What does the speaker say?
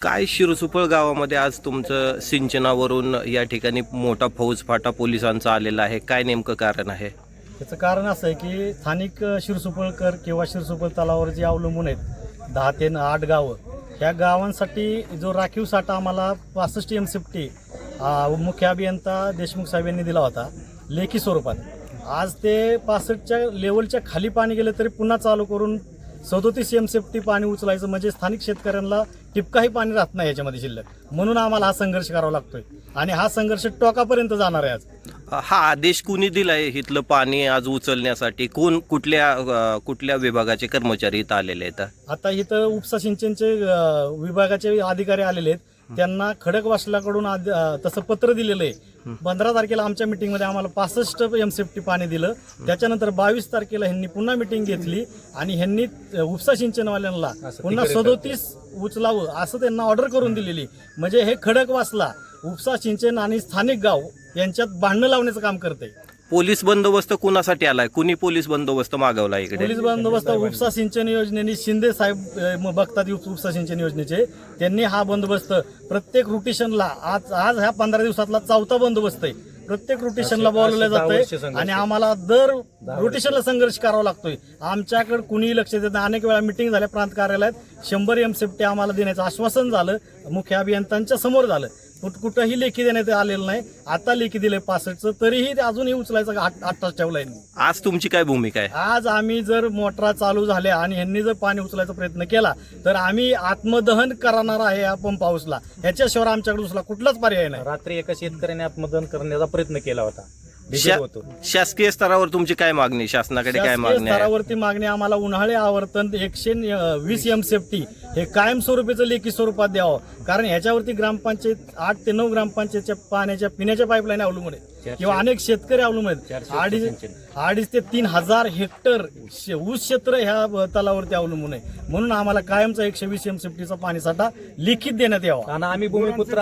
काय शिरसुपळ गावामध्ये आज तुमचं सिंचनावरून या ठिकाणी मोठा फौजफाटा पोलिसांचा आलेला आहे, काय नेमकं कारण आहे? त्याचं कारण असं आहे की स्थानिक शिरसुपळकर किंवा शिरसुपळ तलावावर जे अवलंबून आहेत 10 ते 8 गावं, ह्या गावांसाठी जो राखीव साठा आम्हाला 65 MCFT मुख्य अभियंता देशमुख साहेब यांनी दिला होता लेखी स्वरूपात. आज ते 65च्या लेवलच्या खाली पाणी गेलं तरी पुन्हा चालू करून 37 MCFT पाणी उचलायचं म्हणजे स्थानिक शेतकऱ्यांना टिपकाही पाणी राहत नाही याच्यामध्ये शिल्लक. म्हणून आम्हाला हा संघर्ष करावा लागतोय आणि हा संघर्ष टोकापर्यंत जाणार आहे. आज हा आदेश कुणी दिलाय इथलं पाणी आज उचलण्यासाठी? कुठल्या विभागाचे कर्मचारी इथं आलेले आहेत? आता इथं उपसा सिंचनचे विभागाचे अधिकारी आलेले आहेत. त्यांना खडकवासलाकडून तसं पत्र दिलेलं आहे. 15 तारखेला आमच्या मिटिंगमध्ये आम्हाला 65 MCFT पाणी दिलं. त्याच्यानंतर 22 तारखेला ह्यांनी पुन्हा मिटिंग घेतली आणि ह्यांनी उपसा सिंचनवाल्यांना पुन्हा 37 उचलावं असं त्यांना ऑर्डर करून दिलेली. म्हणजे हे खडकवासला उपसा सिंचन आणि स्थानिक गाव यांच्यात भांडणं लावण्याचं काम करते. पोलीस बंदोबस्त कुणासाठी आलाय? कुणी पोलीस बंदोबस्त मागवला इकडे? पोलीस बंदोबस्त उपसा सिंचन योजनेने शिंदे साहेब बघतात उपसा सिंचन योजनेचे. त्यांनी हा बंदोबस्त प्रत्येक रोटेशनला आज ह्या 15 दिवसातला 4था बंदोबस्त आहे. प्रत्येक रोटेशनला बोलवलं जातंय आणि आम्हाला दर रोटेशनला संघर्ष करावा लागतोय. आमच्याकडे कुणीही लक्ष देत नाही. अनेक वेळा मिटिंग झाल्या प्रांत कार्यालयात 100 MCFT आम्हाला देण्याचं आश्वासन झालं, मुख्य अभियंत्यांच्या समोर झालं. कुठंही लेखी देण्यात आलेलं नाही. आता लेखी दिले 65चं, तरीही अजूनही उचलायचं 8 ठेवलाय. आज तुमची काय भूमिका आहे? आज आम्ही जर मोटरा चालू झाल्या आणि ह्यांनी जर पाणी उचलायचा प्रयत्न केला तर आम्ही आत्मदहन करणार आहे या पंप हाऊसला. ह्याच्याशिवाय आमच्याकडे दुसरा कुठलाच पर्याय नाही. रात्री एका शेतकऱ्याने आत्मदहन करण्याचा प्रयत्न केला होता. शासकीय स्तरावर तुमची काय मागणी? शासनाकडे काय मागणी आहे? स्तरावरती मागणी आम्हाला उन्हाळी आवर्तन 120 MCFT हे कायमस्वरूपीचं लेखी स्वरूपात द्यावं. कारण ह्याच्यावरती ग्रामपंचायत 8 ते 9 ग्रामपंचायतच्या पाण्याच्या पिण्याच्या पाईपलाईन अवलंबून आहे किंवा अनेक शेतकरी अवलंबून आहेत. 2.5 ते 3 हजार हेक्टर ऊस क्षेत्र ह्या तलावावरती अवलंबून आहे. म्हणून आम्हाला कायमचा 120 MCFTचा पाणीसाठा लिखित देण्यात यावा. आणि आम्ही भूमिपुत्र